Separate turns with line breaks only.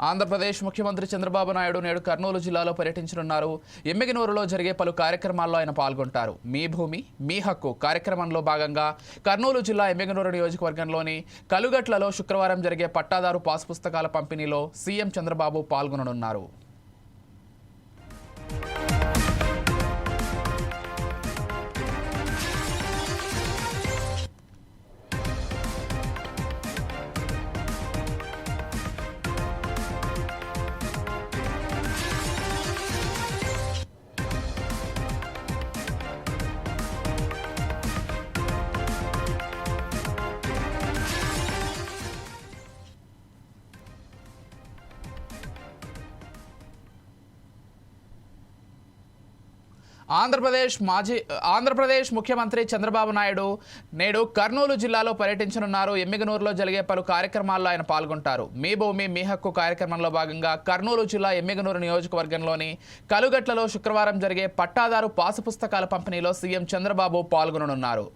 ఆంధ్రప్రదేశ్ ముఖ్యమంత్రి చంద్రబాబు నాయుడు నేడు కర్నూలు జిల్లాలో పర్యటించనున్నారు. ఎమ్మిగనూరులో జరిగే పలు కార్యక్రమాల్లో ఆయన పాల్గొంటారు. మీ భూమి మీ హక్కు కార్యక్రమంలో భాగంగా కర్నూలు జిల్లా ఎమ్మిగనూరు నియోజకవర్గంలోని కలుగట్లలో శుక్రవారం జరిగే పట్టాదారు పాస్ పుస్తకాల పంపిణీలో సీఎం చంద్రబాబు పాల్గొననున్నారు. ఆంధ్రప్రదేశ్ ముఖ్యమంత్రి చంద్రబాబు నాయుడు నేడు కర్నూలు జిల్లాలో పర్యటించనున్నారు. ఎమ్మిగనూరులో జరిగే పలు కార్యక్రమాల్లో ఆయన పాల్గొంటారు. మీ భూమి మీ హక్కు కార్యక్రమంలో భాగంగా కర్నూలు జిల్లా ఎమ్మిగనూరు నియోజకవర్గంలోని కలుగట్లలో శుక్రవారం జరిగే పట్టాదారు పాసు పుస్తకాల పంపిణీలో సీఎం చంద్రబాబు పాల్గొననున్నారు.